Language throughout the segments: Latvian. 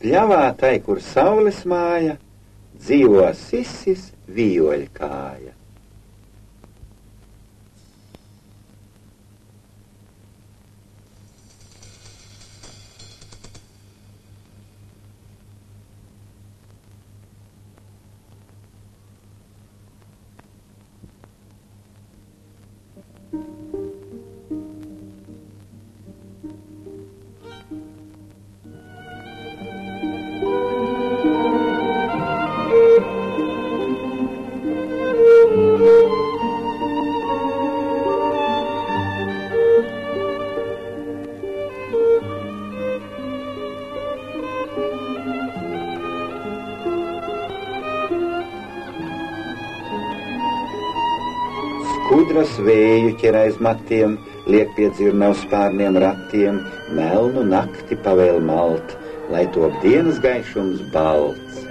Pļavā tai, kur saules māja, dzīvo sisis vijoļkāja. Skudras vēju ķer aiz matiem, liek pie dzirnavu spārniem ratiem, melnu nakti pavēl malt, lai top dienas gaišums balts.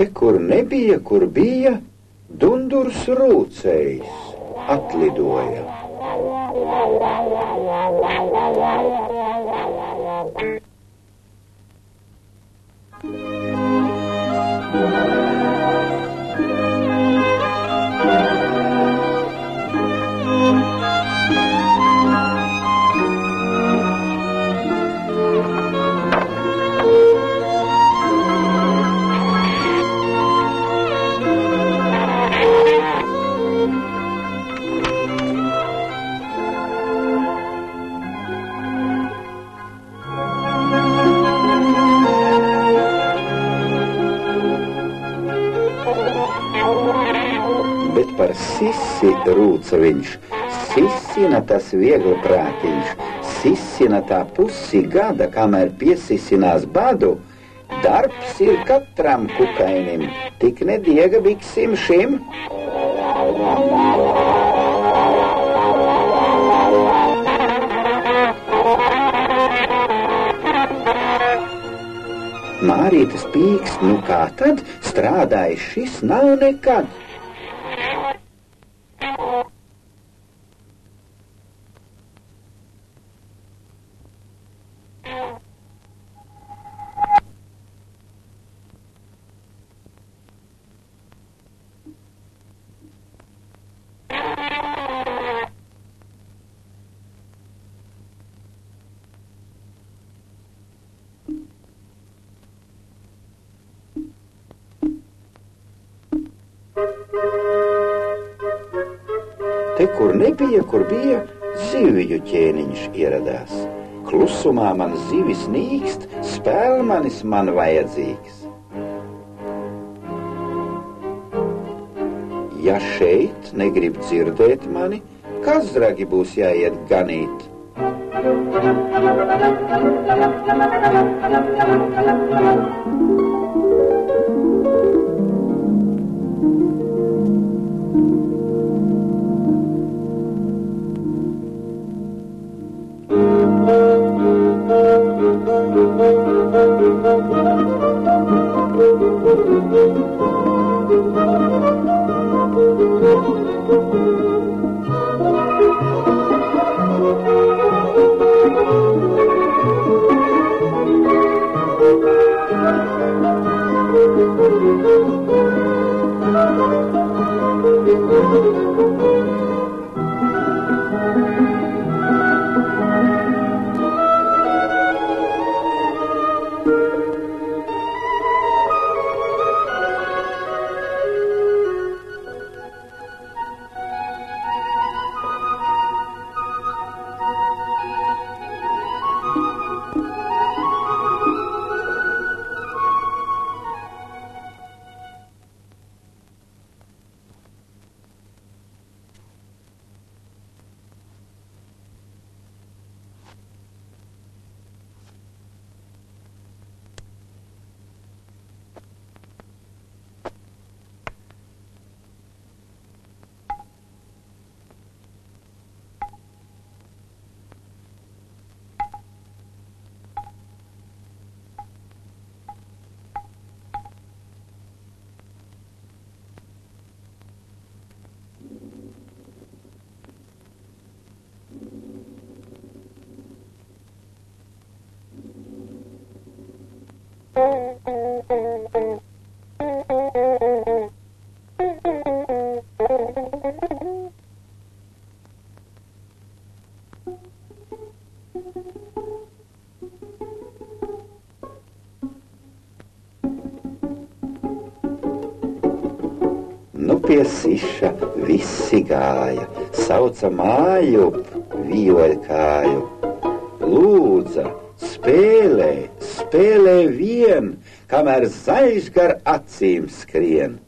Te, kur nebija, kur bija, dundurs rūcējs atlidoja. Bet par sisi rūca viņš, sisina tas viegli prātiņš, sisina tā pusi gada, kamēr piesisinās badu, darbs ir katram kukainim, tik nediega biksim šim. Mārītes pīkst, nu kā tad, strādājis šis nav nekad. Te, kur nebija, kur bija, zivju ķēniņš ieradās. Klusumā man zivis nīkst, spēlmanis man vajadzīgs. Ja šeit negrib dzirdēt mani, kazragi būs jāiet ganīt. Pie siša visi gāja, sauca māju, vīoļkāju. Lūdza, spēlē, spēlē vien, kamēr zaļš gar acīm skrien.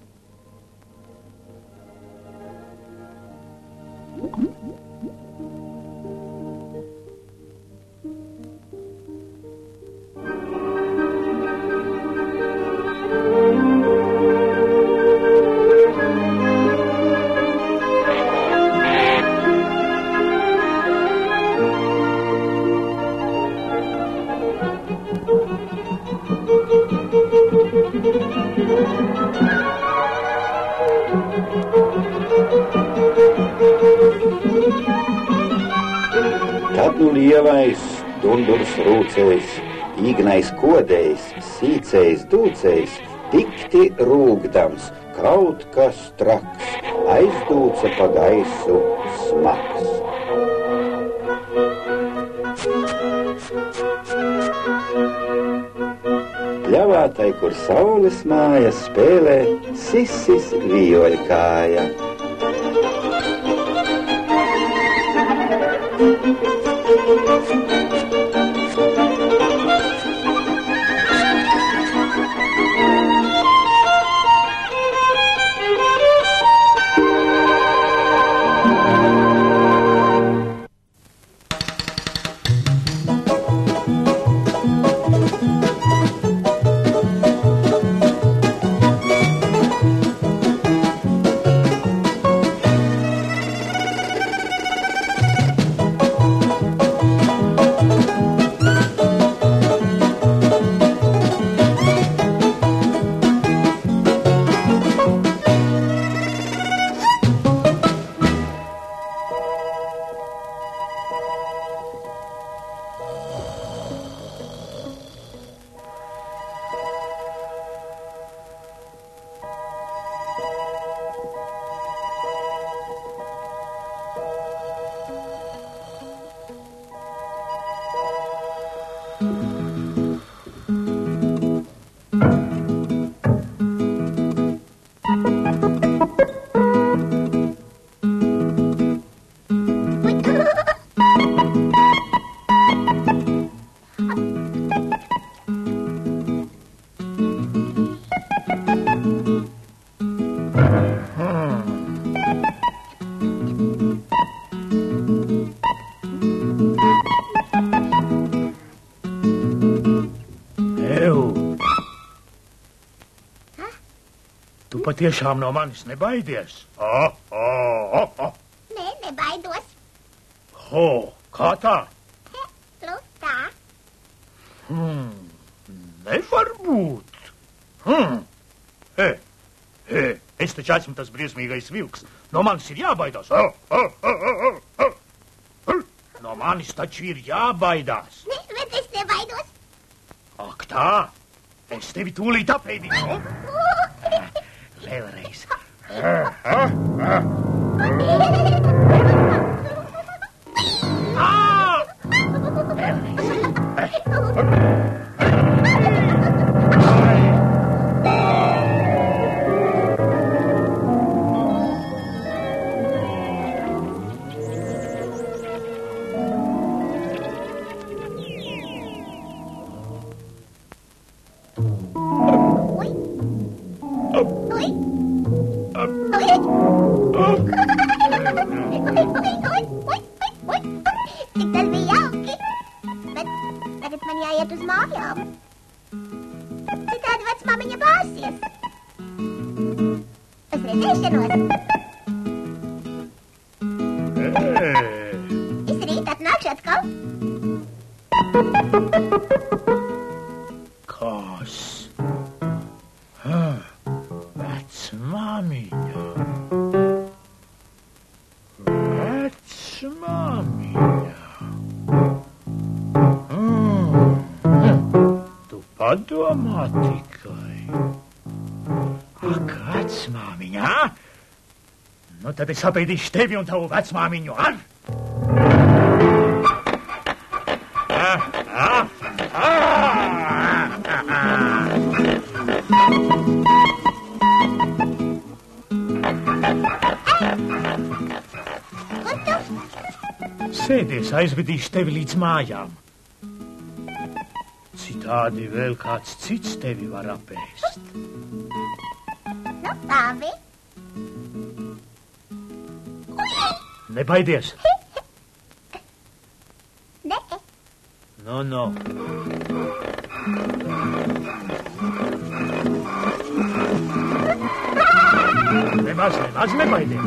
Tad nu lielais dundurs rūcējs, īgnais kodējs, sīcējs dūcējs, dikti rūgdams, kaut kas traks, aizdūca pa gaisu smags. Pļavātai, kur saules māja spēlē, sisis vīoļkāja. Patiešām no manis nebaidies? Nē, nebaidos. Kā tā? Tā. Nevar būt. Es taču esmu tas briesmīgais vilks. No manis ir jābaidās. No manis taču ir jābaidās. Nē, bet es nebaidos. Ak tā, es tevi tūlīt apēdīšu. Vēlreiz. Kas? Vecmāmiņa. Tu padomā tikai. Ak, vecmāmiņa, Nu, tad es apēdīšu tevi un tavu vecmāmiņu ar. Sēdies, aizvedīšu tevi līdz mājām. Citādi vēl kāds cits tevi var apēst. Nu, labi. Nebaidies. Nē. Nu. Nemaz nebaidies.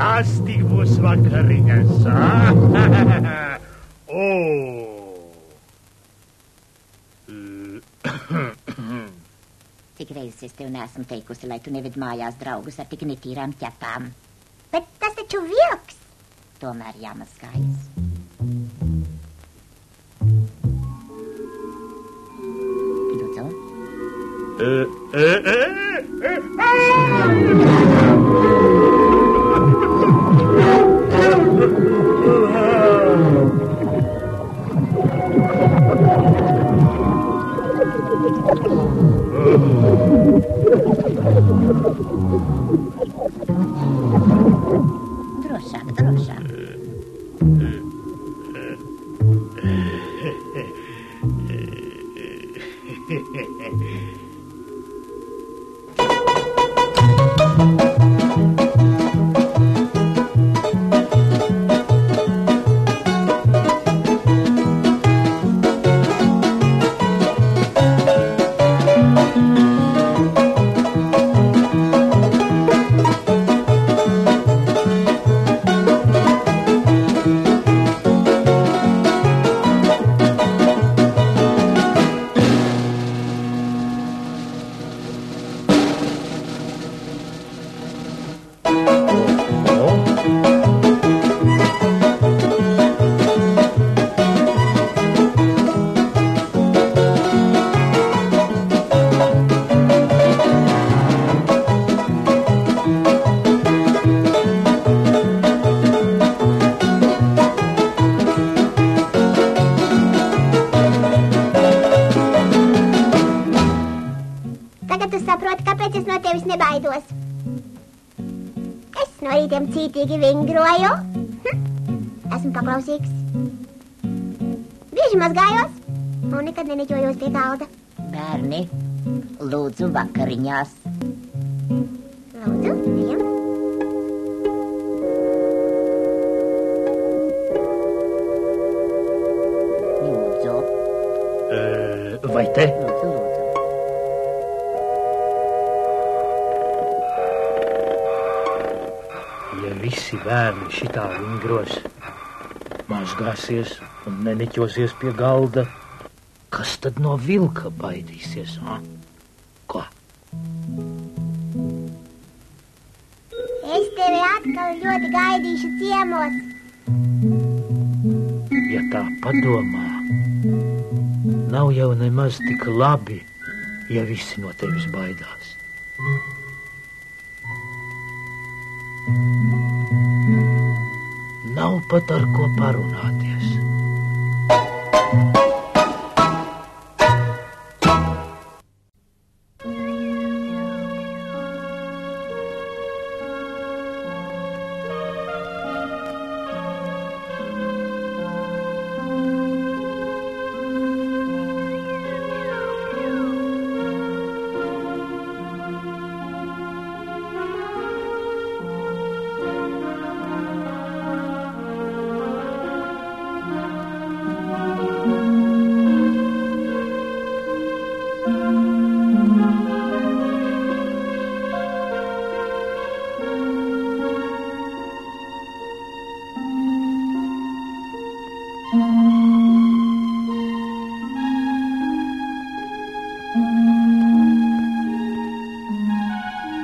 Tas tik būs vakariņas. Cik reizes es tev neesmu teikusi, lai tu neved mājās draugus ar tik netīrām ķepām. Bet tas taču vilks. Tomēr jāmazgājas. Lūdzu. Drošāk. Kāpēc es no tevis nebaidos? Es no rītiem cītīgi vingroju. Esmu paklausīgs. Bieži mazgājos un nekad neneķojos pie galda. Bērni, lūdzu vakariņās. Lūdzu, ejam. Lūdzu. Vai te? Lūdzu. Ja visi bērni šitā vingros, mazgāsies un neneķosies pie galda, kas tad no vilka baidīsies, ha? Ko? Es tevi atkal ļoti gaidīšu ciemos. Ja tā padomā, nav jau nemaz tik labi, ja visi no tevis baidās. Nav pat ar ko parunāties.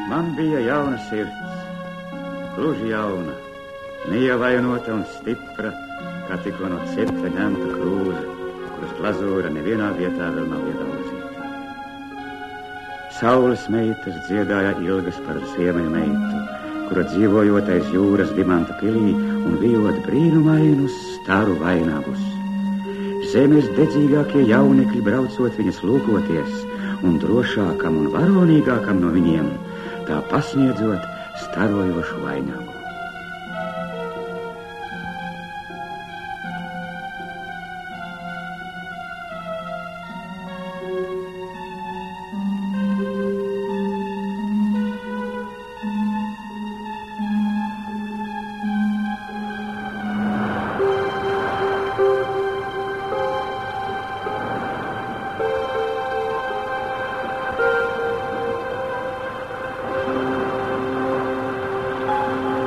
Man bija jauna sirds, gluži jauna, neievainota un stipra, kā tikko no cepta ņemta krūze, kuras glazūra nevienā vietā vēl nav iedauzīta. Saules meitas dziedāja ilgas par ziemeļu meitu, kura dzīvojot aiz jūras dimanta pilī un bijot brīnumainus staru vainavus. Zemes dedzīgākie jaunekļi braucot viņas lūkoties, un drošākam un varonīgākam no viņiem tā pasniedzot starojošu vainagu.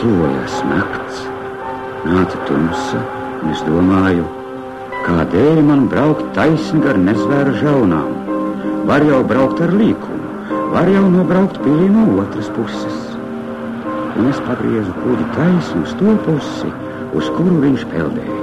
Tuvojas nakts, nāca tumsa, un es domāju, kādēļ man braukt taisni gar nezvēru žaunām. Var jau braukt ar līkumu, var jau nobraukt pilī no otras puses. Un es pagriezu kuģi taisni uz to pusi, uz kuru viņš peldēja.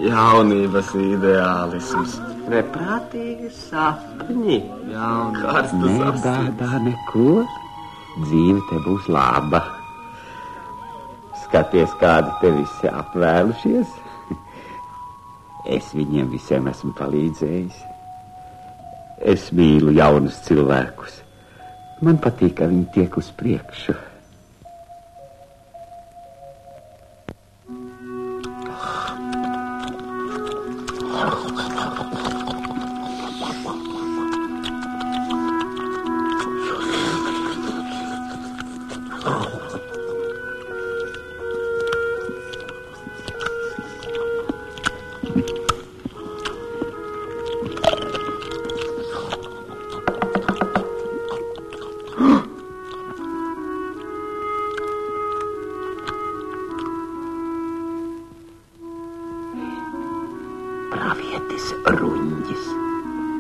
Jaunības ideālisms. Neprātīgi sapņi. Karstas Nebādā neko, dzīve te būs laba. Skaties, kādi te visi apvēlušies. Es viņiem visiem esmu palīdzējis. Es mīlu jaunus cilvēkus. Man patīk, ka viņi tiek uz priekšu.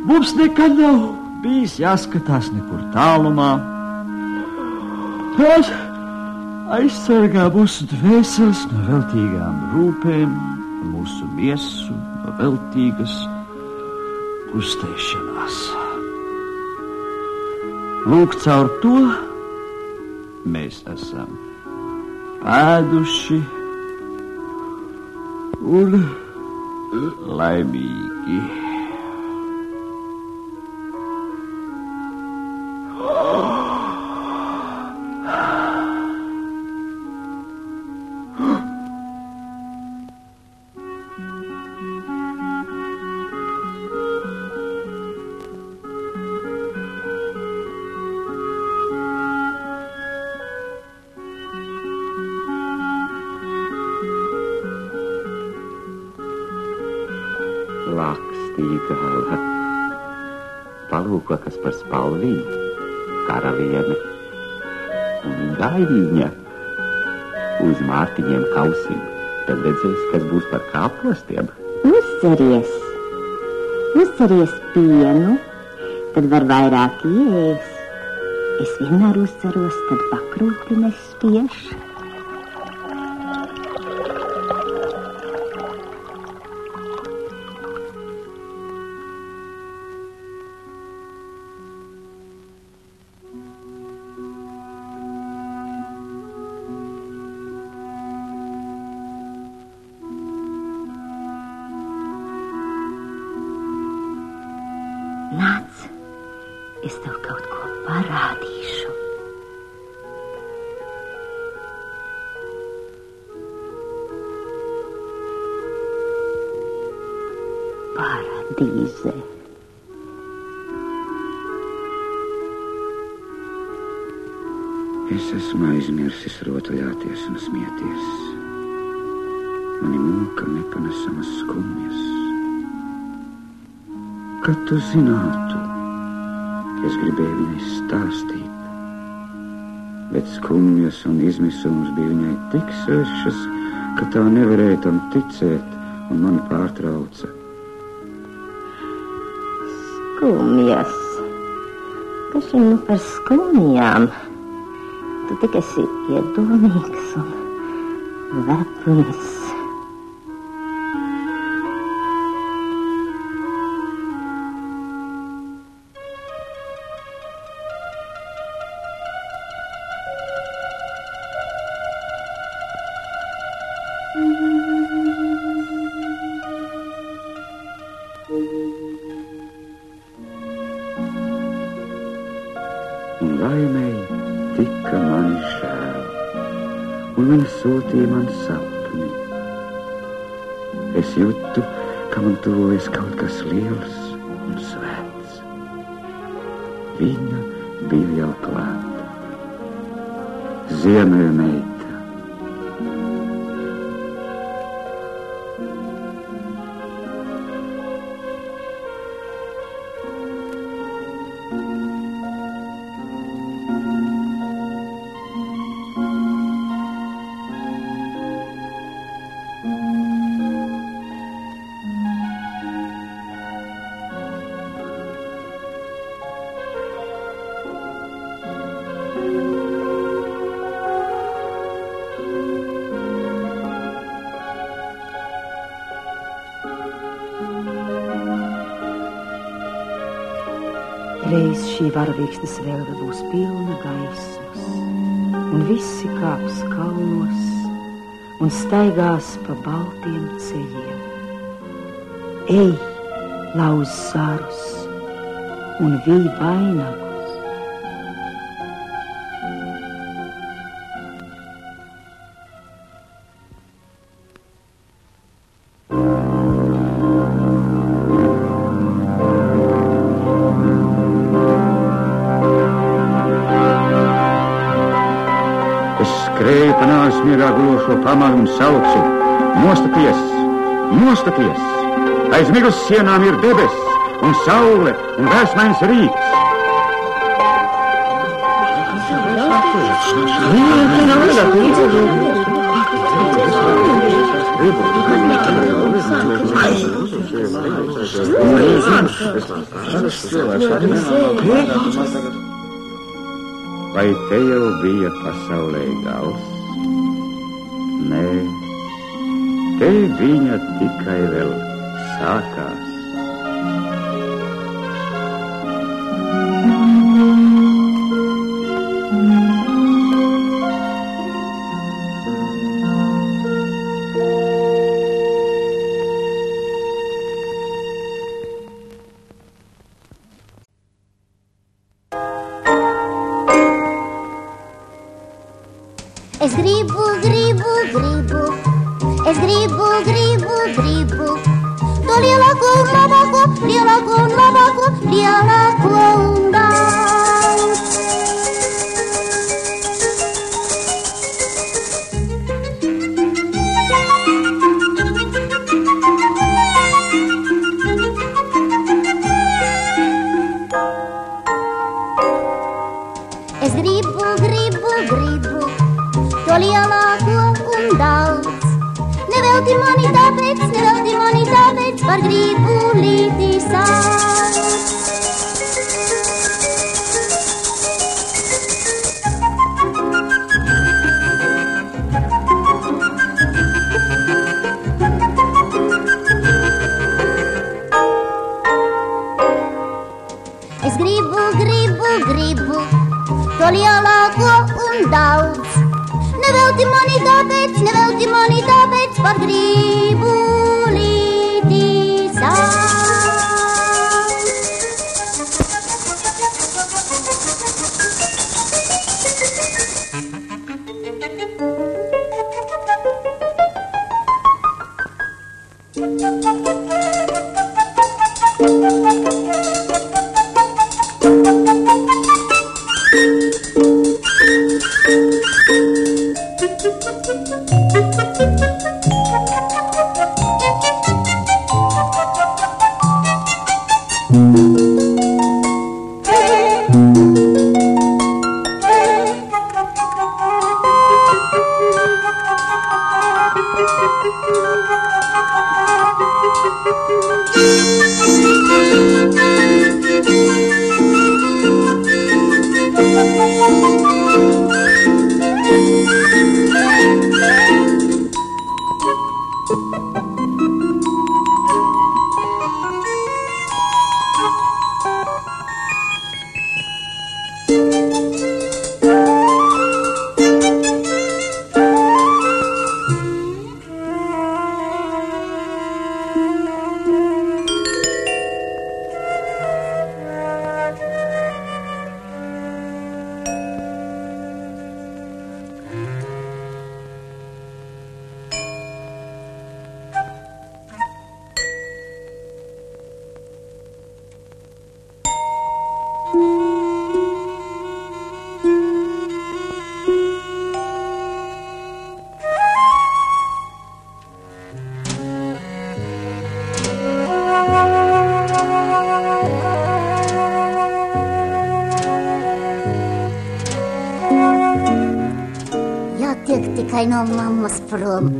Mums nekad nav bijis jāskatās nekur tālumā. Tas aizsargā mūsu dvēseles no veltīgām rūpēm, mūsu miesu no veltīgas kustēšanās. Lūk, caur to mēs esam pēduši un laimīgi. Lakstīgi, palūko, kas par spalviņu, karaliene un gaiņa uz Mārtiņiem kausim. Tad redzēs, kas būs par kāpostiem. Uzceries pienu, tad var vairāk ēst. Es vienmēr uzceros, tad pakrūti nespiež. Nāc, es tev kaut ko parādīšu. Paradīze. Es esmu aizmirsis rotaļāties un smieties. Mani mūka nepanesamas skumjas. Kad tu zinātu, es gribēju viņai stāstīt, bet skumjas un izmisums bija viņai tik svešas, ka tā nevarēja tam ticēt un mani pārtrauca. Skumjas? Kas ir nu par skumjām? Tu tik esi iedomīgs un lepns. Un laimēji tika mani žēl, un viņa sūtīja man sapni. Es jūtu, ka man tuvojas kaut kas liels un svēts. Viņa bija jau klāta. Ziemeļmeita. Reiz šī varavīksnes velve būs pilna gaismas, un visi kāps kalnos un staigās pa baltiem ceļiem. Ej, lauz zarus un vij vainagus. Skrēju pa nāves mierā gulošo pamanu un saucu: Mostaties! Mostaties! Aiz miglas sienām ir debes un saule un vēsmains rīts. Vai te jau bija pasaulē gals? Nē, te viņa tikai vēl sākās. Es gribu, gribu, gribu, es gribu, gribu, gribu to lielāko un labāko, lielāko un labāko, lielāko un daudz. Es gribu, gribu, gribu to lielāko Nevelti mani tāpēc, par gribu līdī sāc. Es gribu, to lielāko un daudz. Nevelti mani tāpēc, par gribu līdī sāc. Jātiek tikai no mammas prom.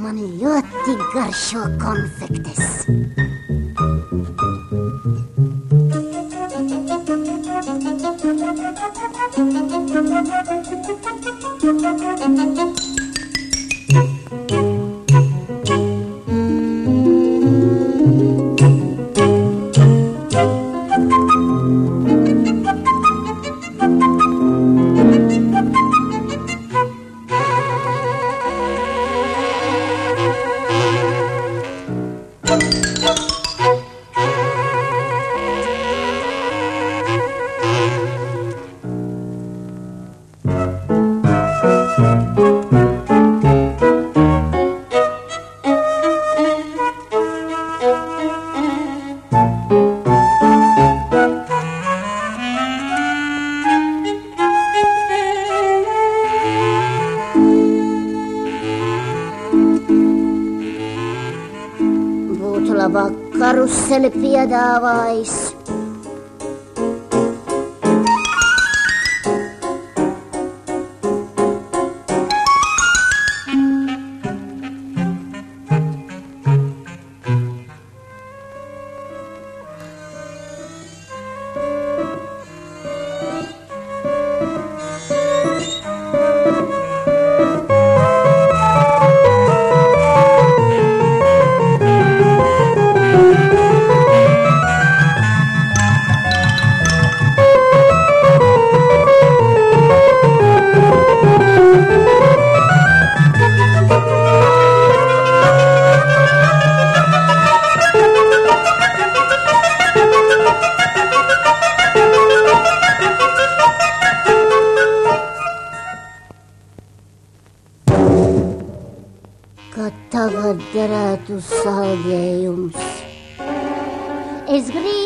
Man ļoti garšo konfektes. Būtu labāk karuseli piedāvājis. izķerētu saldējums. Es gribu.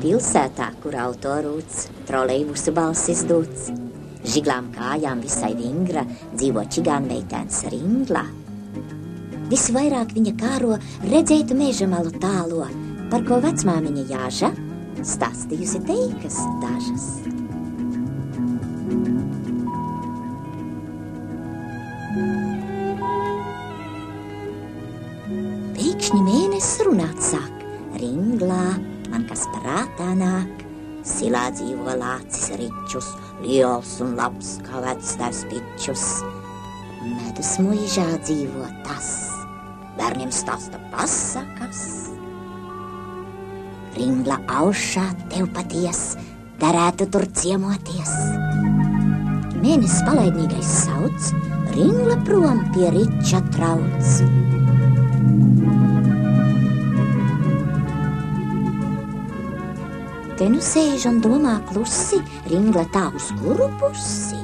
Pilsētā, kur autorūts, trolejbusu balss izdots, Žiglām kājām visai vingra dzīvo čigānmeitēns Ringla. Visvairāk viņa kāro redzētu meža malu tālo, par ko vecmāmiņa Jāža stāstījusi teikas dažas. Pēkšņi mēnesis runāt sāk. Ringlā man kas prātā nāk. Silā dzīvo lācis ričus, liels un labs kā vectēvs pičus. Medus muižā dzīvo tas, bērniem stāsta pasakas. Ringla aušā tev paties, derētu tur ciemoties. Mēnesis palaidnīgais sauc, Ringla prom pie riča trauc. Te nu sēž un domā klusi, Ringla tā uz kuru pusi.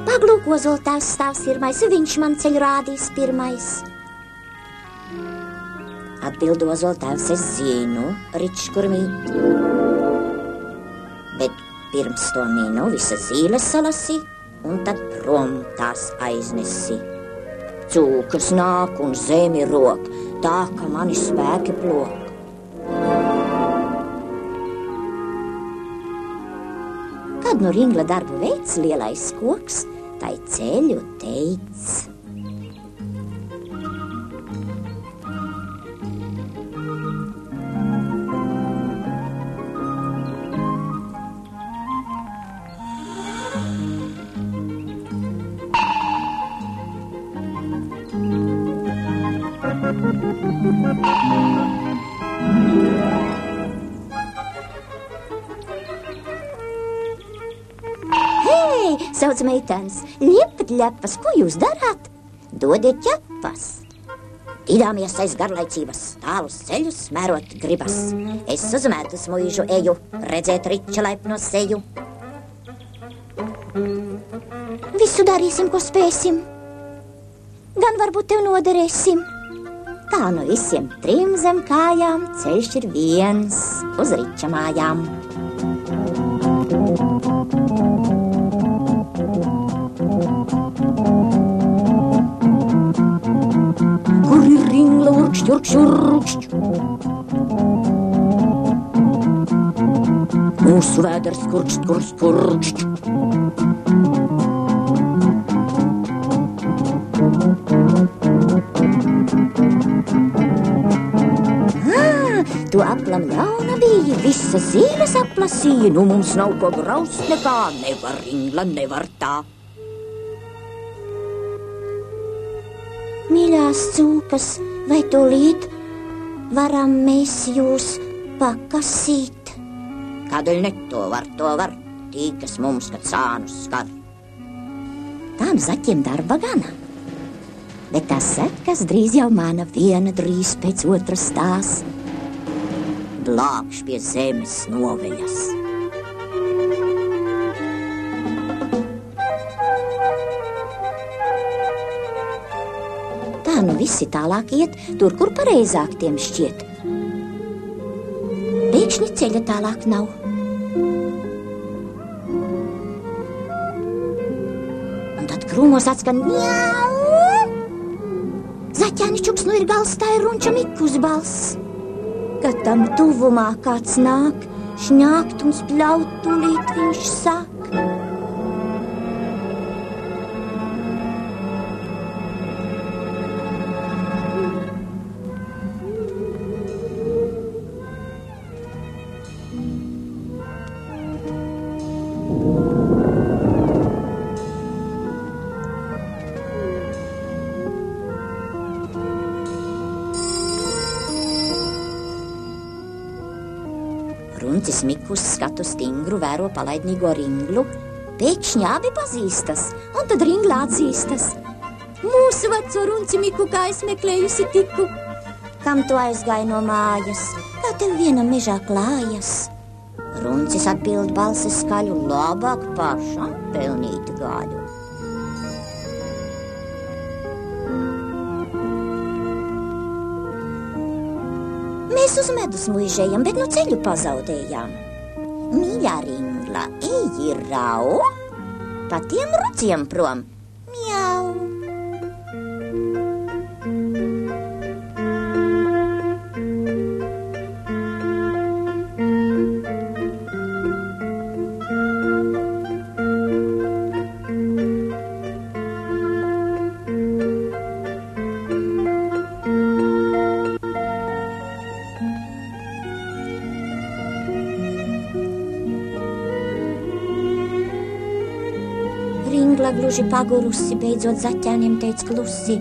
Paglūk, Ozoltēvs stāvs irmais, viņš man ceļu rādīs pirmais. Atbild Ozoltēvs, es zinu, ričs, kur mīt. Bet pirms to mīnu visas zīles salasi, un tad prom tās aiznesi. Cūkas nāk un zemi rok, tā, ka mani spēki plok. Kad nu Ringla darbu veids lielais koks, tai ceļu teic. Sauc meitēns, ļepat ļepas, ko jūs darāt? Dodiet ķepas. Tīdāmies aiz garlaicības, tālus ceļus smērot gribas. Es uz medus muižu eju, redzēt riča laipno seju. Visu darīsim, ko spēsim. Gan varbūt tev noderēsim. Tā nu visiem trim zem kājām ceļš ir viens uz riča mājām. Kur ir Ringla, urkšķ, urkšķ, urkšķ? Mūsu vēders kurkšķ, kurkšķ, kurkšķ. Tu aplam jauna bija, visas zīles aplasīja, nu mums nav ko graust nekā, nevar Ringla, nevar tā. Mīļās cūkas, vai tūlīt varam mēs jūs pakasīt? Kādēļ ne to var, tīkas mums, kad sānus skar. Tām zaķiem darba gana, bet tās setkas drīz jau mana, viena drīz pēc otras tās. Blākš pie zemes noveļas. Tā nu visi tālāk iet, tur, kur pareizāk tiem šķiet. Pēkšņi ceļa tālāk nav. Un tad krūmos atskan mjau! Zaķēni čuks nu ir gals, tā ir runča Mikus balss. Kad tam tuvumā kāds nāk, šņākt un spļaut, tūlīt viņš sāk. Runcis Mikus skatu stingru vēro palaidnīgo Ringlu. Pēkšņi abi pazīstas, un tad Ringla atzīstas. Mūsu veco Runci Miku, kā es meklējusi tiku. Kam tu aizgāji no mājas, kā tev vienam mežā klājas? Runcis atbild balsi skaļu, labāk pašam pelnīt gaļu. Mēs uz medus muižējam, bet nu ceļu pazaudējām. Mīļā Ringla, eji rau, pa tiem rudziem prom. Mjau! Ringla gluži pagurusi, beidzot zaķēniem teica klusi: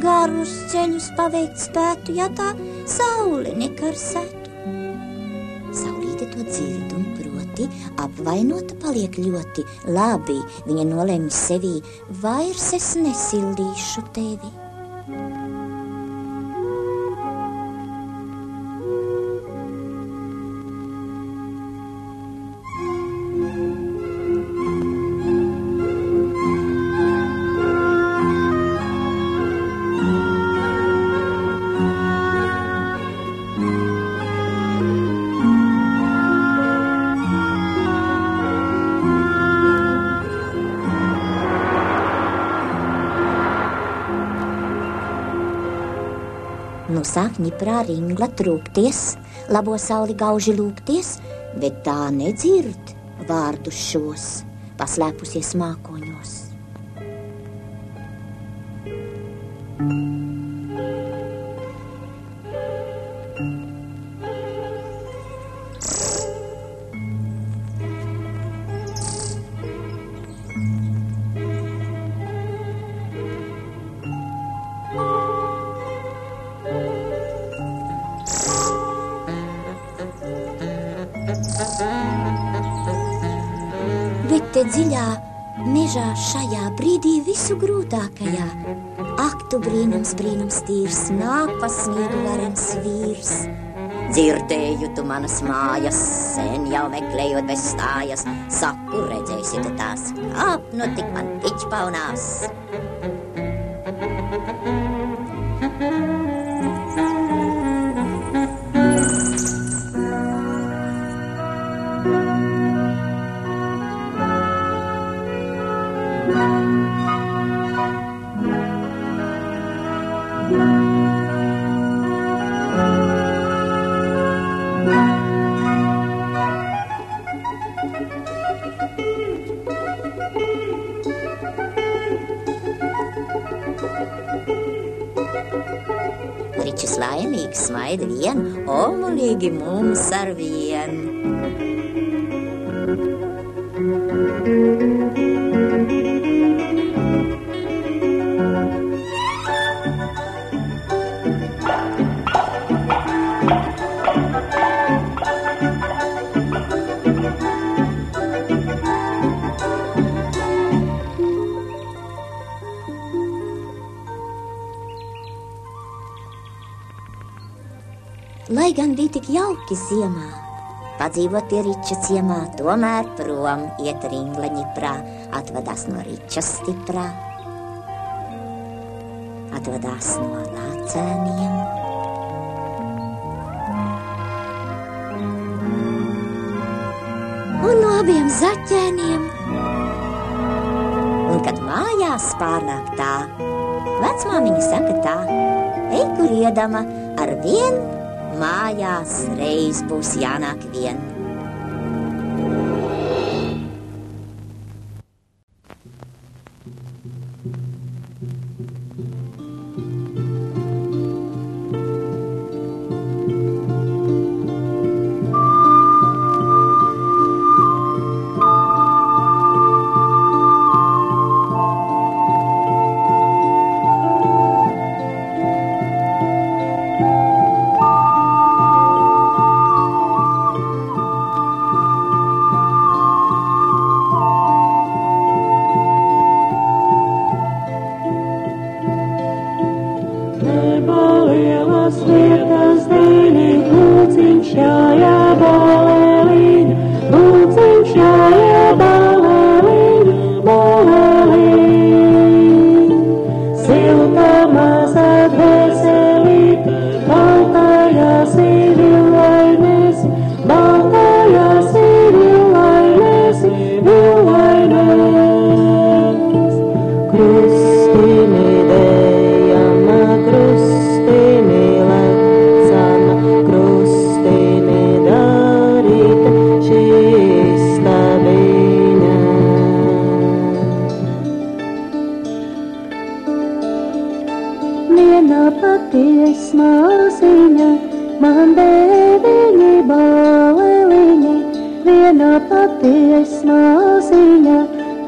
garus ceļus paveikt spētu, ja tā saule nekarsētu. Saulīte to dzird un proti apvainota paliek ļoti labi. Viņa nolemj sevī: vairs es nesildīšu tevi. Nu sāk ņiprā Ringla trūkties, labo sauli gauži lūgties, bet tā nedzird vārdus šos, paslēpusies mākoņos. Bet te dziļā mežā šajā brīdī visu grūtākajā ak, tu brīnums, brīnums tīrs, nāk pa sniegu varens vīrs. Dzirdēju tu manas mājas, sen jau meklējot bez stājas, saku, redzēsi tu tās, ap nu tik man piķpaunās. Ričs laimīgs smaida vien, omulīgi mums ar vien. Lai gan bija tik jauki ziemā, padzīvot pie Riča ciemā, tomēr prom iet Ringla ņiprā, atvadās no Riča stiprā, atvadās no lācēniem. Un no abiem zaķēniem. Un kad mājās pārnāk tā, vecmāmiņa saka tā: ej, kur iedama, ar vien mājās reiz būs jānāk vien. deviņi baleliņi, viena paties maziņa,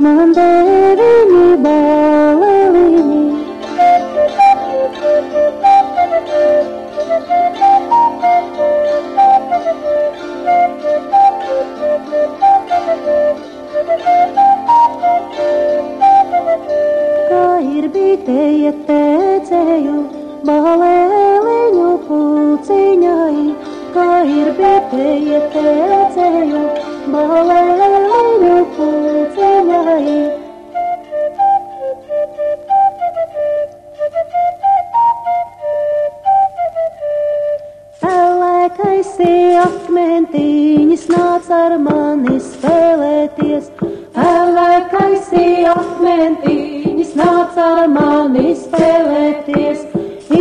man deviņi baleliņi. Kā ir bitēja tēcēju, baleliņu pulciņai, kā ir bitēja tēcēju, baleliņu pulciņai. Pelēkaisi akmentiņas nāc ar mani spēlēties, pelēkaisi akmentiņas nāc ar mani spēlēties.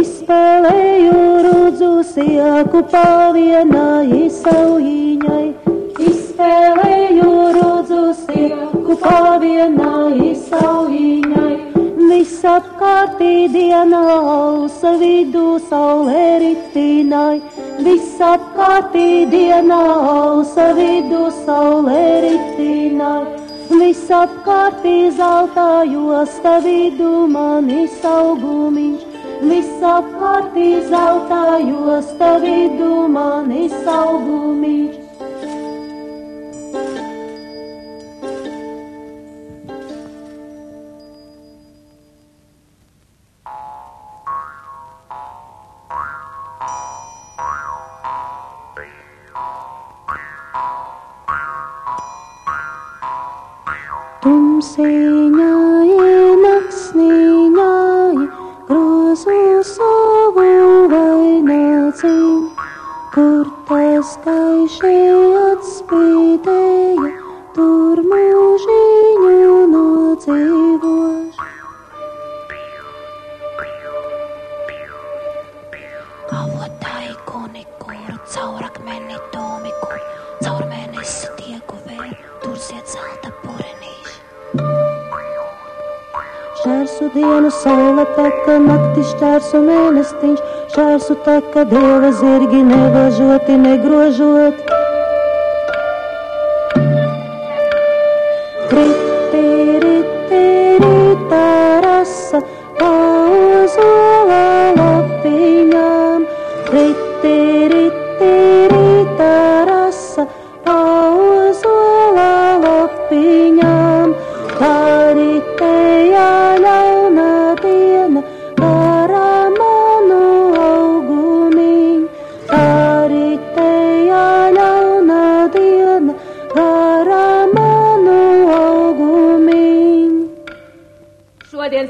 Izspēlēju rudzu sieku pavienai saujiņai, izspēlēju rudzu sieku pavienai saujiņai. Visapkārtī diena ausa vidū saulē ritinai, visapkārtī diena ausa vidū saulē ritinai. Visapkārtī zelta josta vidū manis augumiņš, visapkārtī zelta josta vidū manis augumiņš. Tumsiņai, naksniņai, grozu savu vainacīm, kur tas gaiši atspīdēja, tur mūžiņu nodzīvoš. Avotai kuni, kuru caur akmeni domiku, caur mēnesi tieku vēl, tur siet zelta purenīši. Šķērsu dienu saule teka, nakti šķērsu mēnestiņš, šķērsu teka dieva zirgi nevažoti, negrožot. Riti, riti, rita rasa, pa ozola lapiņām. Riti, riti, rita rasa, pa ozola lapiņām. Tā ritēja ļauna diena, garā manu augumiņ. Tā ritēja ļauna diena, garā manu augumiņ. Šodien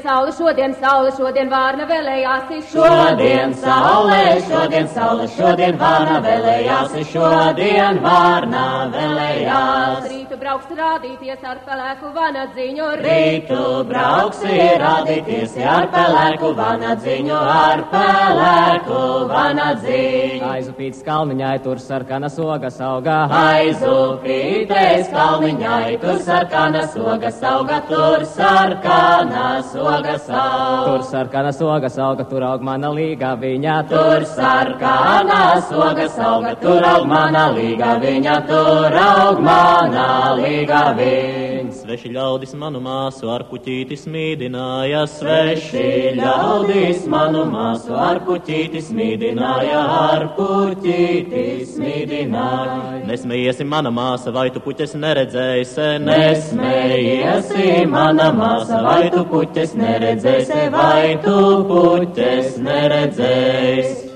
saule, šodien vārna vēlējās. Šodien saule, šodien vārna vēlējās. Šodien vārna vēlējās. Rītu brauks rādīties ar pelēku vanadziņu. Rītu brauksi rādīties ar pelēku vanadziņu, ar pelēku vanadziņu. Aizupīts kalniņai, tur sarkanas ogas augā. Aizupītais kalniņai, tur sarkanas ogas auga, tur sarkanas ogas auga. Tur sarkanas ogas auga, tur aug mana līga viņa. Tur sarkanas ogas auga, tur aug mana līga viņa, tur aug mana līga viņa. Sveši ļaudis manu māsu ar puķīti smīdināja, sveši ļaudis manu māsu ar puķīti smīdināja, ar puķīti smīdināja. Nesmējiesi, mana māsa, vai tu puķes neredzēsi? Nesmējiesi, mana māsa, vai tu puķes neredzēsi, vai tu puķes neredzēsi.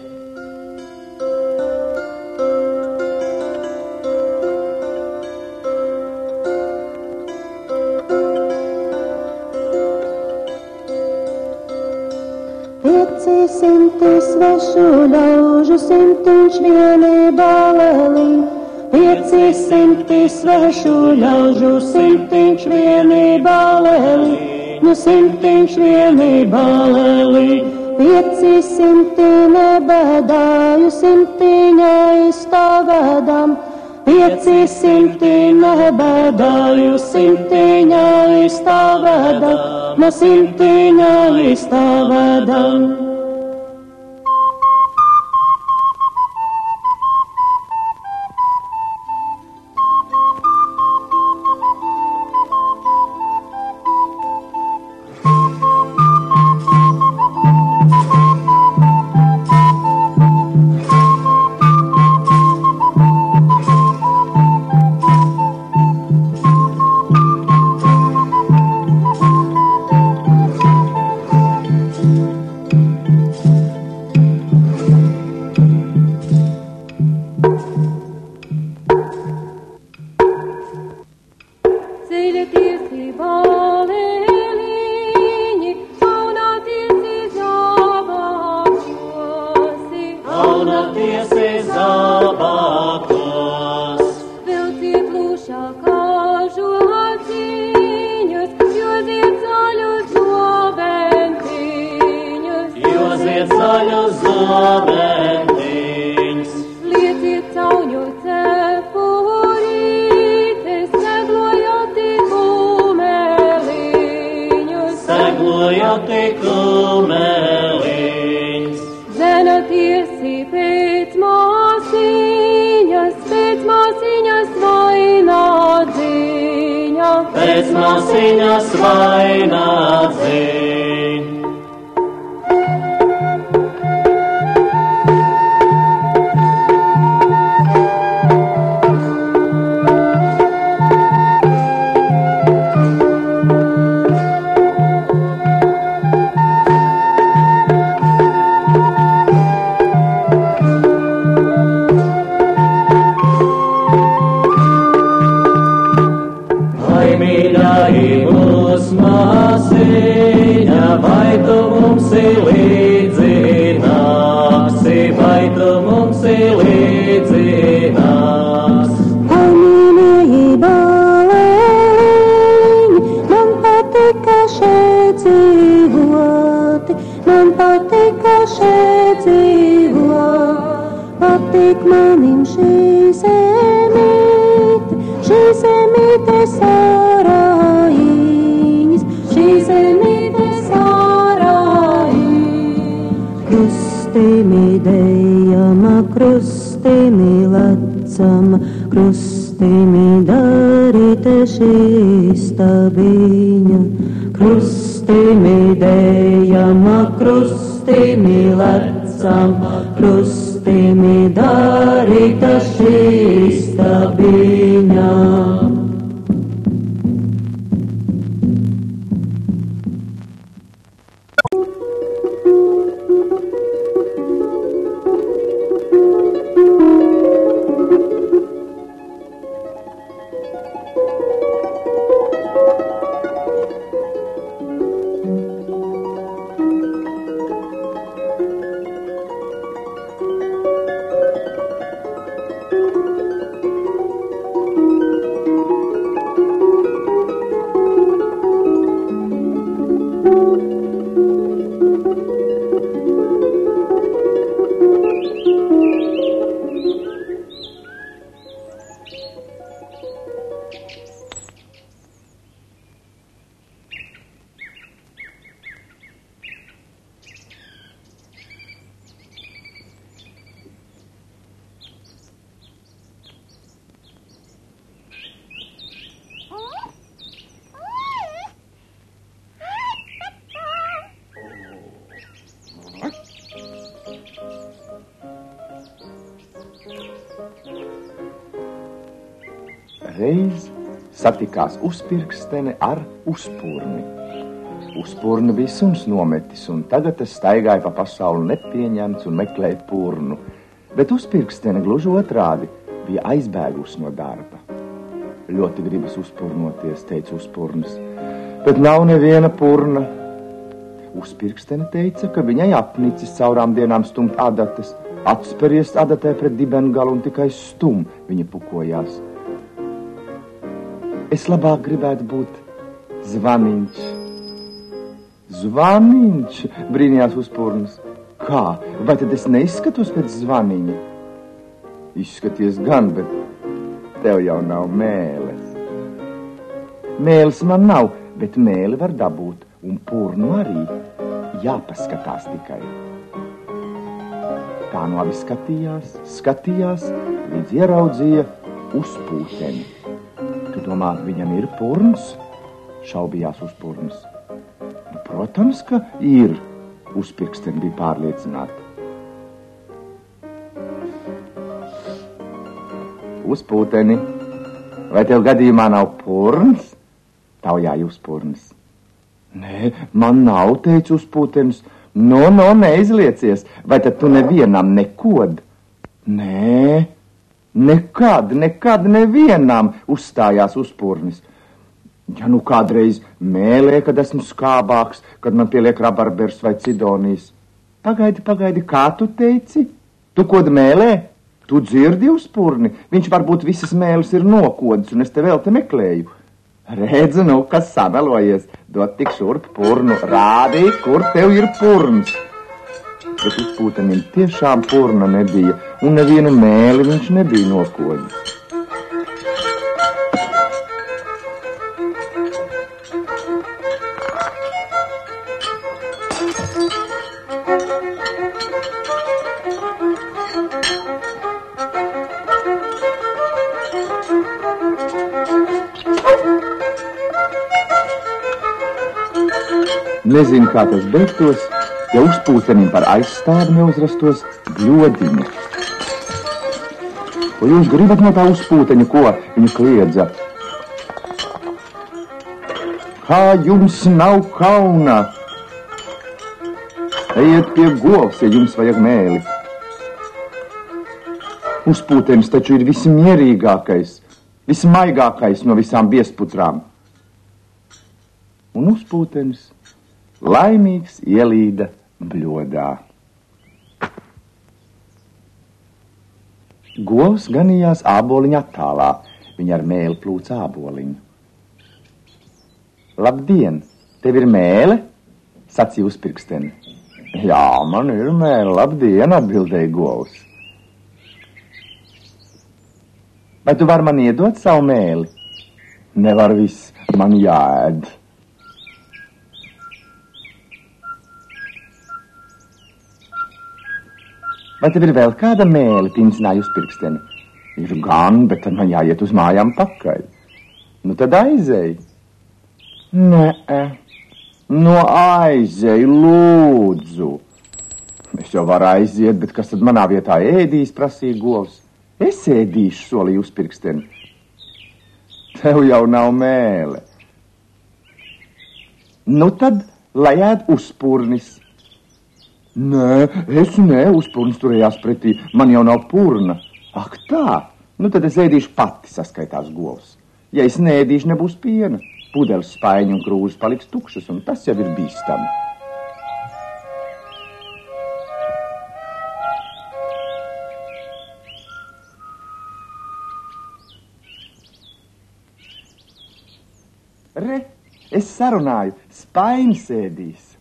Simti svešu ļaužu, simtiņš vieni balelī. 500 svešu ļaužu, simtiņš vieni balelī. Nu simtiņš vieni balelī. 500 nebēdāju, simtiņā izstāvēdam. 500 nebēdāju, simtiņā izstāvēdam. No simtiņā izstāvēdam. dobentiņš. Lieciet cauņu cepurītes, seglojot kumeliņus. Seglojot kumeliņus. Zenotiesi pēc māsiņas vainadziņa. Pēc māsiņas vainadziņa. Vai tu mums līdzi nāksi, vai tu mums līdzi nāksi? Ai, mīļie baleņi, man patika šeit dzīvot, man patika šeit dzīvot. Patik manim šī zemīte sārājiņas, šī zemīte krustimi dejama, krustimi lecama, krustimi darīte šī stabiņa. Krustimi dejama, krustimi lecama, krustimi darīte šī stabiņa. Reiz satikās uzpirkstene ar uzpurni. Uzpurni bija suns nometis, un tagad tas staigāja pa pasauli nepieņemts un meklēja purnu. Bet uzpirkstene gluži otrādi bija aizbēgus no darba. Ļoti gribas uzpurnoties, teica uzpurnis, bet nav neviena purna. Uzpirkstene teica, ka viņai apnicis caurām dienām stumt adatas, atspēries adatē pret dibengalu un tikai stum viņa pukojās. Es labāk gribētu būt zvaniņš. Zvaniņš, brīnījās uzpurnis. Kā? Vai tad es neizskatos pēc zvaniņa? Izskaties gan, bet tev jau nav mēles. Mēles man nav, bet mēli var dabūt, un purnu arī. Jāpaskatās tikai. Tā nu abi skatījās, līdz ieraudzīja uzpūteni. Tu domā, viņam ir purns? Šaubījās uzpurns. Nu, protams, ka ir. Uzpirksteni bija pārliecināta. Uzpūteni, vai tev gadījumā nav purns? Taujāja uzpurns. Nē, man nav, teica uzpūtenis. No, neizliecies. Vai tad tu nevienam nekod? Nē, nekad nevienam, uzstājās uzpurnis. Ja nu kādreiz mēlē, kad esmu skābāks, kad man pieliek rabarbers vai cidonijas. Pagaidi, kā tu teici? Tu kod mēlē? Tu dzirdi uzpurni? Viņš varbūt visas mēles ir nokodis, un es te vēl te meklēju. Redzu, nu, kas samelojies. Dod tik šurp purnu, rādī, kur tev ir purns. bet uzpūtenim tiešām purna nebija, un nevienu mēli viņš nebija nokodis. Nezinu, kā tas beigtos, ja uzpūtenim par aizstāvi neuzrastos bļodiņa. Ko jūs gribat no tā uzpūteņa, ko viņa kliedza? Kā jums nav kauna? Ejiet pie govs, ja jums vajag mēli. Uzpūtenis taču ir vismierīgākais, vismaigākais no visām biesputrām. Un uzpūtenis laimīgs ielīda bļodā. Govs ganījās āboliņa attālā, viņa ar mēli plūca āboliņu. Labdien, tev ir mēle? Sacīja uzpirksteni. Jā, man ir mēle, labdien, atbildēja govs. Vai tu vari man iedot savu mēli? Nevar viss, man jāēd. Vai tev ir vēl kāda mēle, pincināja uzpirksteni? Ir gan, bet tad man jāiet uz mājām pakaļ. Nu tad aizēj. Nē, no aizēj, lūdzu. Es jau varu aiziet, bet kas tad manā vietā ēdīs, prasīja govs. Es ēdīšu, solīja uzpirksteni. Tev jau nav mēle. Nu tad, lai ēd uzpurnis. Nē, uzpurnis turējās pretī, man jau nav purna. Ak tā, nu tad es ēdīšu pati, saskaitās govs. Ja es neēdīšu, nebūs piena. Pudeles, spaiņi un krūzes paliks tukšas, un tas jau ir bīstami. Re, es sarunāju, spainis ēdīs.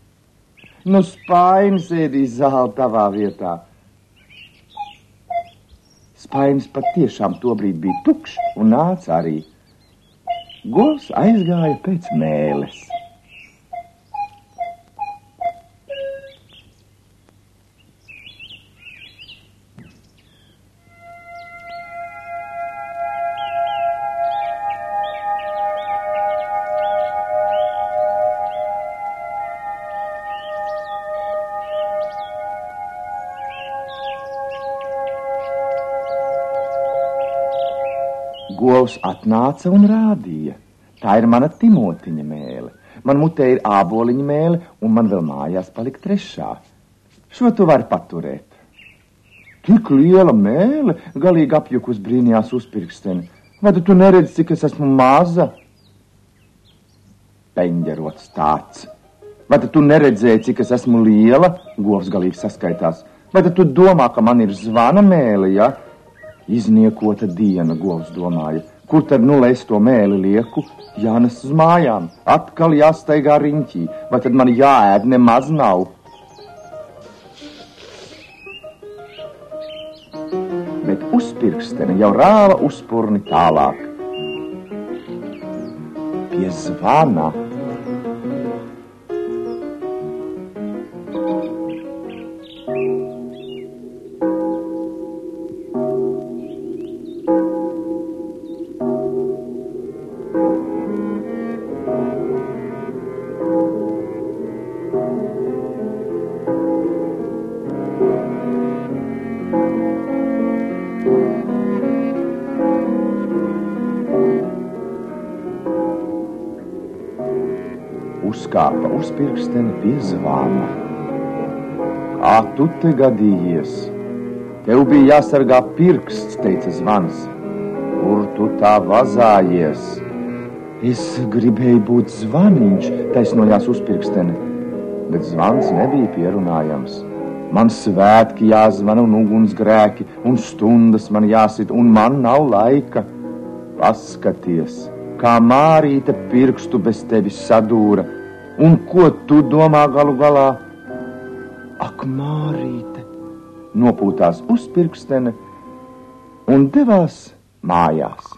Nu, spainis ēdīs zāli tavā vietā. Spainis patiešām tobrīd bija tukšs un nāca arī. Govs aizgāja pēc mēles. Govs atnāca un rādīja. Tā ir mana Timotiņa mēle. Man mutē ir āboliņa mēle, un man vēl mājās palika trešā. Šo tu vari paturēt. Tik liela mēle, galīgi apjukus brīnījās uzpirksteni. Vai tu neredzi, cik es esmu maza? Peņģerots tāds. Vai tu neredzēji, cik es esmu liela? Govs galīgi saskaitās. Vai tu domā, ka man ir zvana mēle, ja? Izniekota diena, govs domāja. Kur tad nu lai es to mēli lieku? Jānes uz mājām, atkal jāstaigā riņķī. Vai tad man jāēd nemaz nav? Bet uzpirksteni jau rāva uzpurni tālāk. Pie zvana. Uzkāpa uzpirksteni pie zvana. Kā tu te gadījies? Tev bija jāsargā pirksts, teica zvans. Kur tu tā vazājies? Es gribēju būt zvaniņš, taisnojās uzpirksteni, bet zvans nebija pierunājams. Man svētki jāzvana un ugunsgrēki, un stundas man jāsit, un man nav laika. Paskaties, kā Mārīte pirkstu bez tevis sadūra. Un ko tu domā galu galā? Ak, Mārīte, nopūtās uz pirksteni un devās mājās.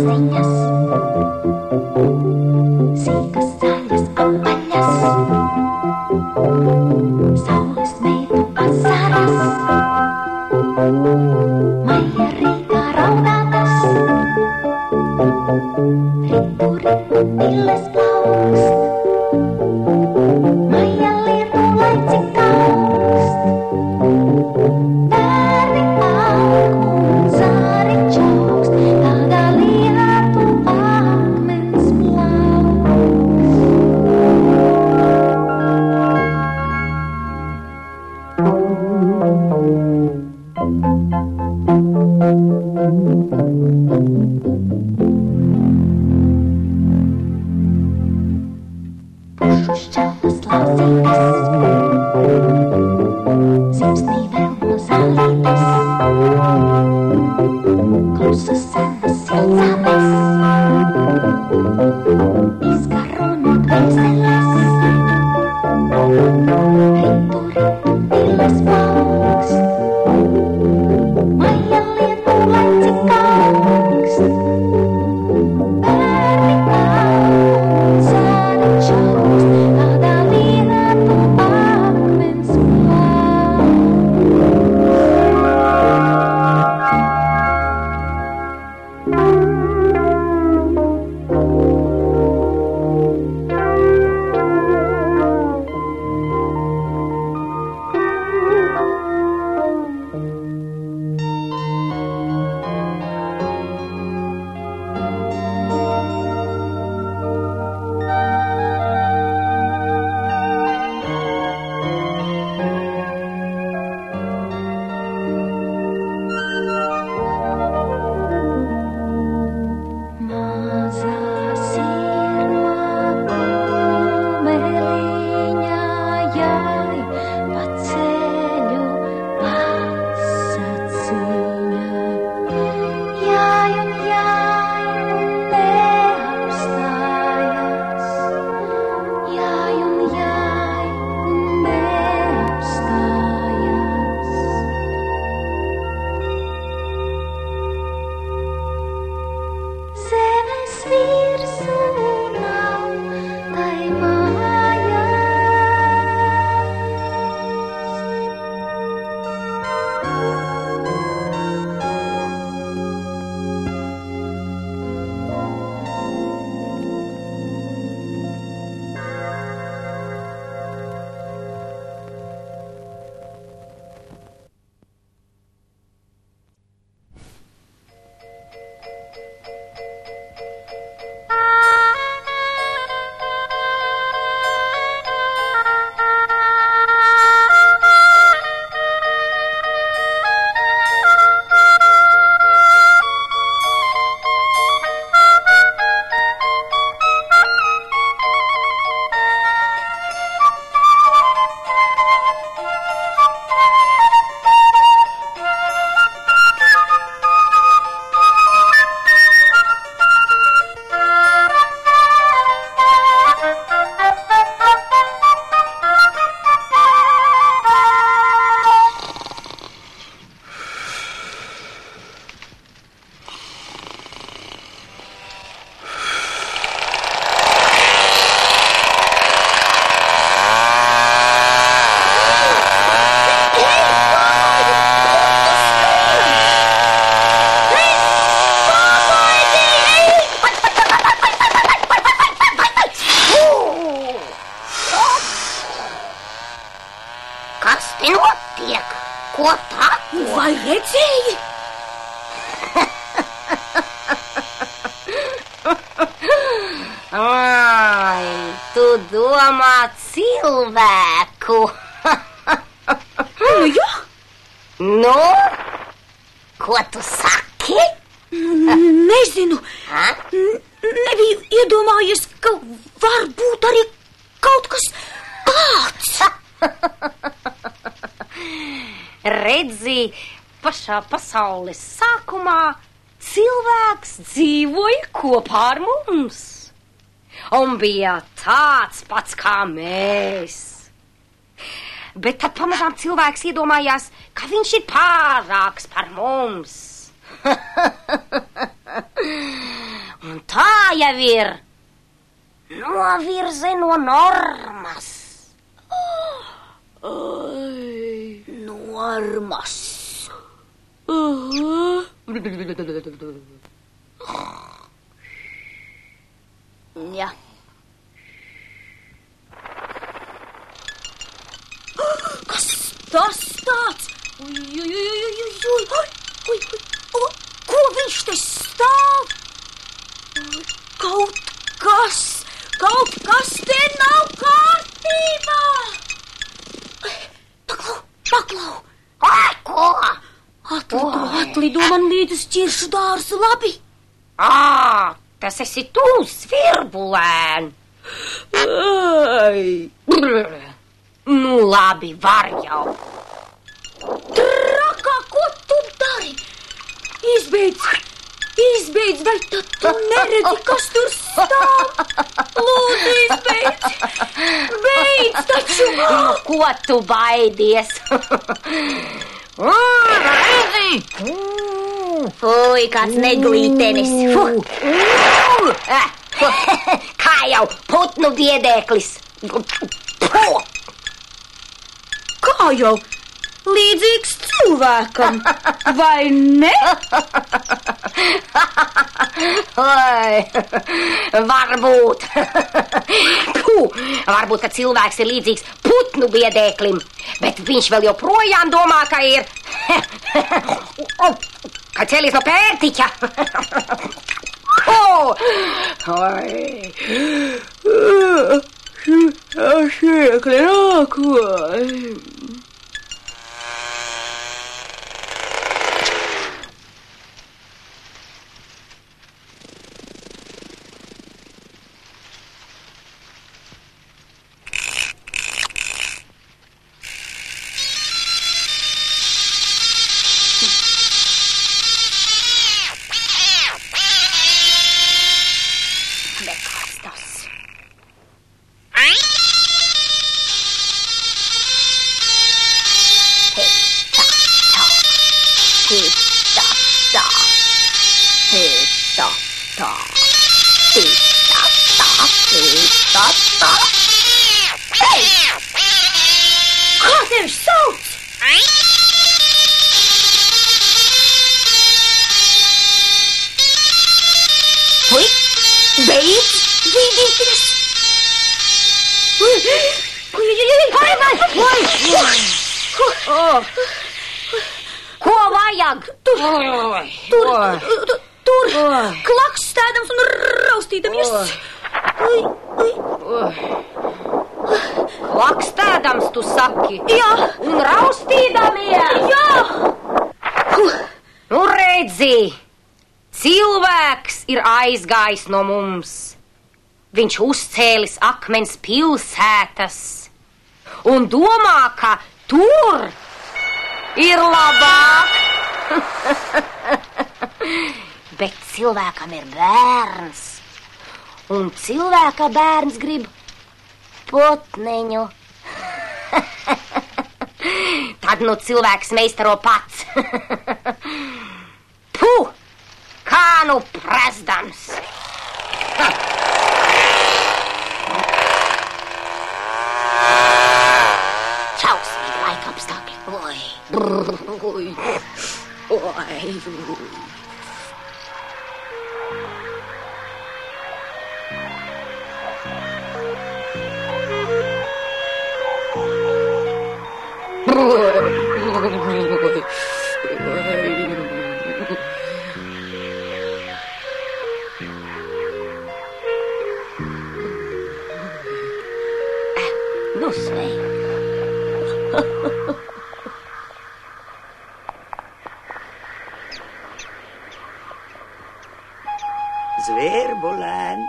slāziņas, sīkas zaļas apaļas, saules meitu asaras, maija Rīgā raudātas, ritu pilles plaukst, maija Lietu laici kaukst, bērni aug un zari čaukst, tādā Lietu akmens pušu šķeltas lauzītes, zimsnī vēl no zālītes, klusas senas sildzāpes, izgaro no dvēseles, ritu pilles plaukst, maija Lietu laici kaukst, bērni aug un zari čaukst, tādā Lietu akmens Vai redzēji? Ai, tu domā cilvēku. Nu, jā. Nu, ko tu saki? Nezinu. Nebiju iedomājies, ka var būt arī kaut kas tāds. Redzi, pašā pasaules sākumā cilvēks dzīvoja kopā ar mums. Un bija tāds pats kā mēs. Bet tad pamazām cilvēks iedomājās, ka viņš ir pārāks par mums. tā jau ir. Novirze no normas. Normas. Jā. Kas tas tāds? Ko viņš te stāv? Kaut kas te nav kārtībā. Paklau. Ko? Atlido man līdz uz ķiršu dārzu, labi? Tas esi tu, Svirbulēn. Nu, labi, var jau. Trakā, ko tu dari? Izbeidz, vai tad tu neredzi, kas tur stāv? Lūdzu, izbeidz. Beidz taču. Nu, ko tu baidies? Fui, kāds neglītenis. Kā jau putnu biedēklis. Kā jau? Līdzīgs cilvēkam, vai ne? Oi, varbūt. Varbūt, ka cilvēks ir līdzīgs putnu biedēklim, bet viņš vēl joprojām domā, ka ir... ka celis no pērtiķa. Šiekli nāko. Kā tevi sauc? Ui, beidz bīdīties. Ko vajag? Tur klakstēdams un raustīdamies. Klakstēdams, tu saki? Jā. Un raustīdamies? Jā. Nu redzi, cilvēks ir aizgājis no mums. Viņš uzcēlis akmens pilsētas un domā, ka tur ir labāk. Bet cilvēkam ir bērns, un cilvēka bērns grib putniņu. Tad nu cilvēks meistaro pats. Puh, kā nu prezdams. Šausmīgi laika apstākļi. Nu, sveiki. Zvirbulēn.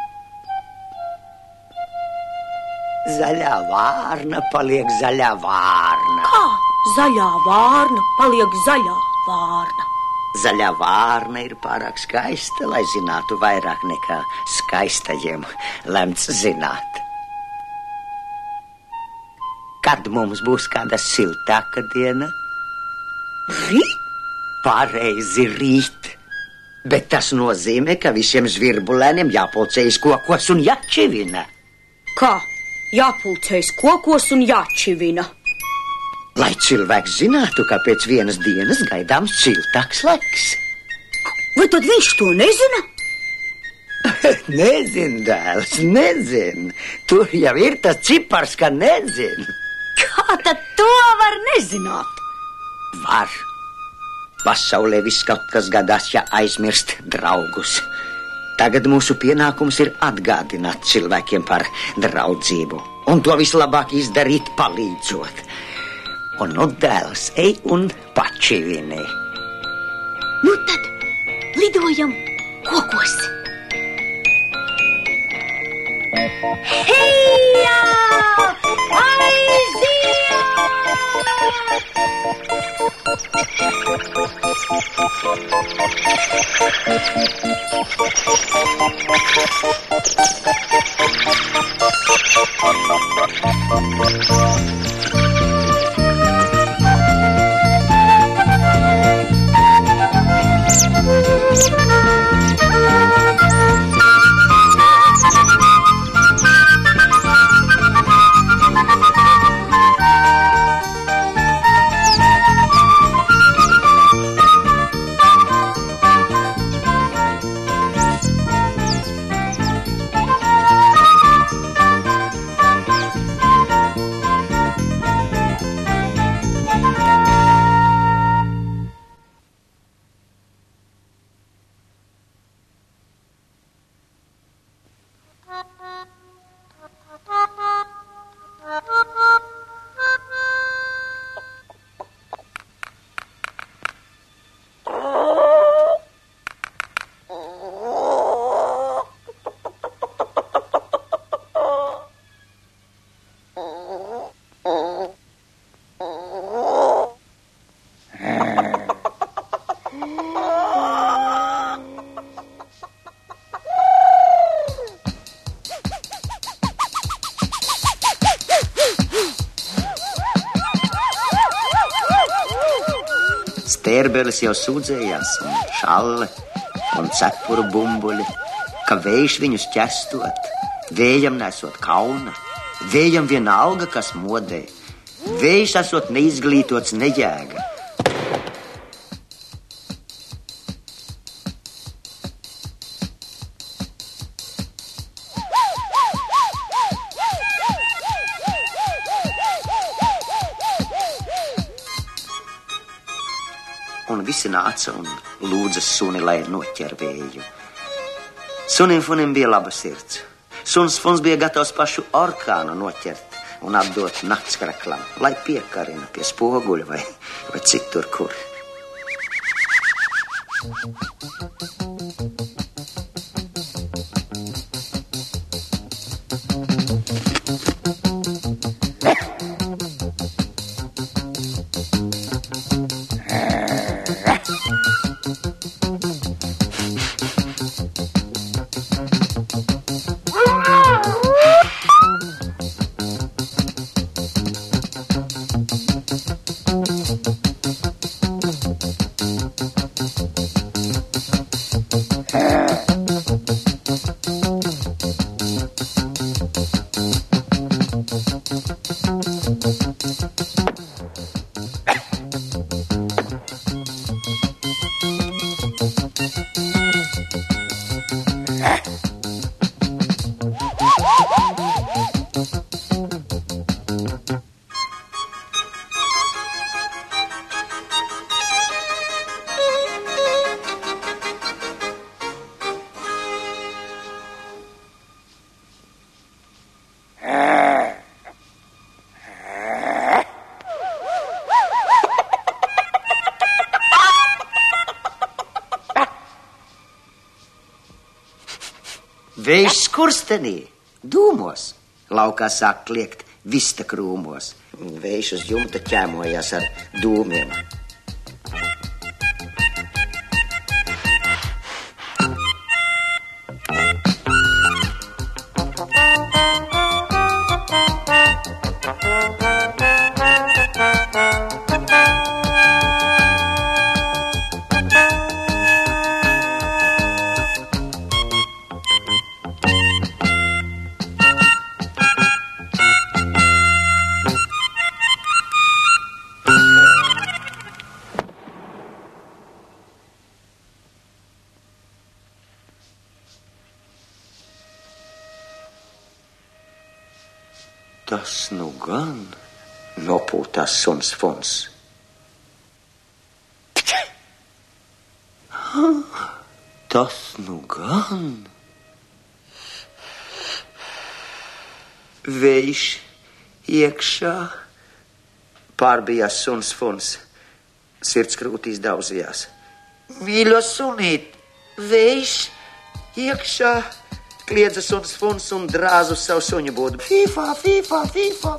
Zaļā vārna paliek zaļā vārna. Kā zaļā vārna paliek zaļā vārna? Zaļā vārna ir pārāk skaista, lai zinātu vairāk nekā skaistajiem lemts zināt. Kad mums būs kāda siltāka diena? Rīt? Pareizi, rīt. Bet tas nozīmē, ka visiem zvirbulēniem jāpulcējas kokos un jāčivina. Kā? Jāpulcējas kokos un jāčivina? Lai cilvēks zinātu, ka pēc vienas dienas gaidāms siltāks laiks. Vai tad viņš to nezina? Nezin, dēls, nezin. Tur jau ir tas cipars, ka nezin. Kā tad to var nezināt? Var. Pasaulē viss kaut kas gadās, ja aizmirst draugus. Tagad mūsu pienākums ir atgādināt cilvēkiem par draudzību. Un to vislabāk izdarīt palīdzot. Un nu, dēls, ej un pačivini. Nu tad lidojam kokos. Heijā! Stērbelis jau sūdzējās, un šalle, un cepuru bumbuļi, ka vējš viņus ķestot, vējam nesot kauna, vējam vienalga, kas modē, vējš esot neizglītots nejēga. Un visi nāca un lūdza suni, lai noķer vēju. Sunim funim bija laba sirds. Suns funs bija gatavs pašu orkānu noķert un atdot naktskraklam, lai piekarina pie spoguļa vai citur kur. Vējš skurstenī, dūmos, laukā sāk kliegt vista krūmos. Vējš uz jumta ķēmojās ar dūmiem. Tas nu gan nopūtās suns Fons. Tas nu gan. Vējš iekšā pārbijās suns Fons. Sirds krūtīs daudzījās. Mīļo sunīt, vējš iekšā, kliedza suns Fons un drāz uz savu suņu būdu. Fīfā, fīfā, fīfā.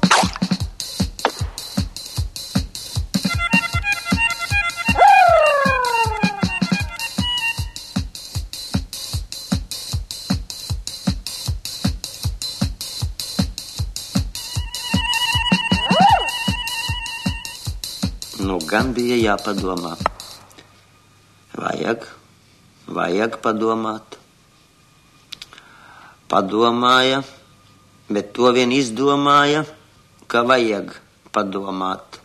Nu, gan bija jāpadomā. Vajag padomāt. Padomāja, bet to vien izdomāja, ka vajag padomāt.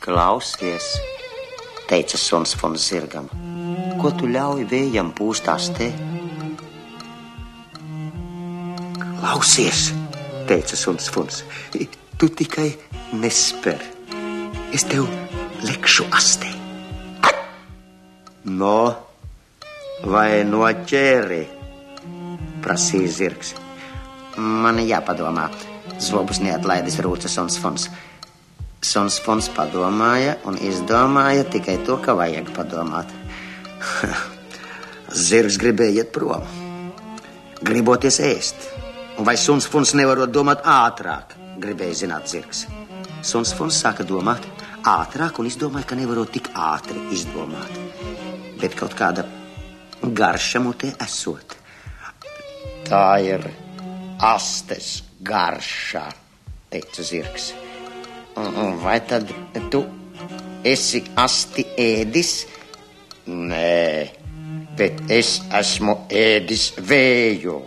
Klausies, teica suns Fons zirgam, ko tu ļauj vējam pūstās te? Klausies, teica suns Fons, tu tikai nesper. Es tev lekšu astē. No, vai noķēri? Prasīja zirgs. Man jāpadomā. Zobus neatlaidis rūca suns Fons. Suns Fons padomāja un izdomāja tikai to, ka vajag padomāt. Zirgs gribēja iet prom. Griboties ēst. Un vai suns Fons nevarot domāt ātrāk? Gribēja zināt zirgs. Suns Fons sāka domāt ātrāk un izdomāja, ka nevarot tik ātri izdomāt. Bet kaut kāda garša mutē esot. Tā ir astes garša, teica zirgs. Vai tad tu esi asti ēdis? Nē, bet es esmu ēdis vēju,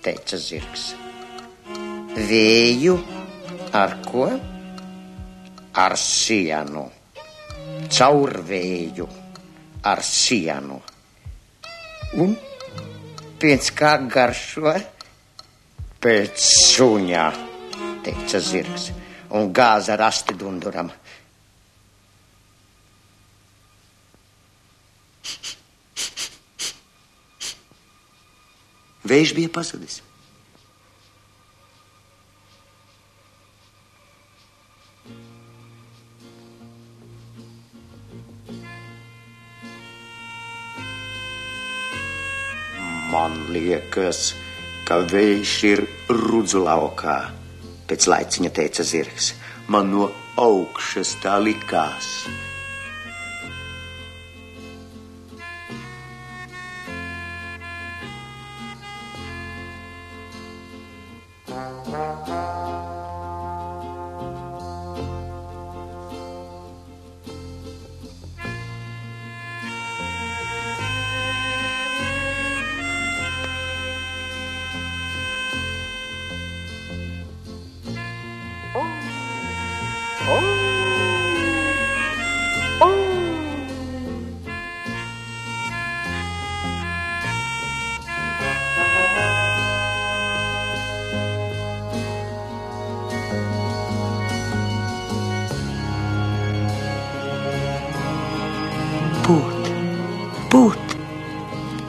teica zirgs. Vēju? Ar ko? Ar sienu. Caur vēju. Ar sienu. Un pēc kā garšo? Pēc suņā, teica zirgs. Un gāza rasti dunduram. Vējš bija pazudis. Man liekas, ka vējš ir rudzu laukā, pēc laiciņa teica zirgs. Man no augšas tā likās.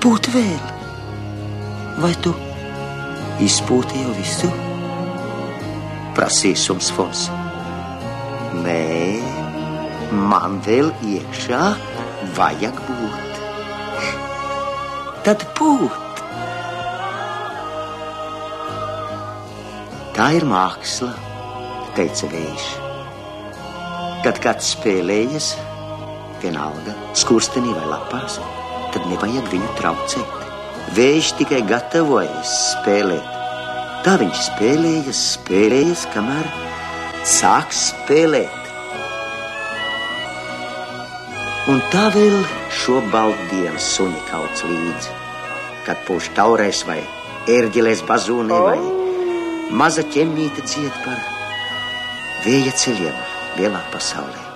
Pūt vēl. Vai tu izpūti jau visu? Prasīja suns Fons. Nē, man vēl iekšā vajag būt. Tad pūt. Tā ir māksla, teica vējš. Kad kāds spēlējas, vienalga, skurstenī vai lapās, tad nevajag viņu traucēt. Vējš tikai gatavojas spēlēt. Tā viņš spēlējas, kamēr sāks spēlēt. Un tā vēl šo baltdienu suņi kauc līdzi, kad pūš taurēs vai ērģelēs bazūnē vai maza ķemmīte dzied par vēja ceļiem lielā pasaulē.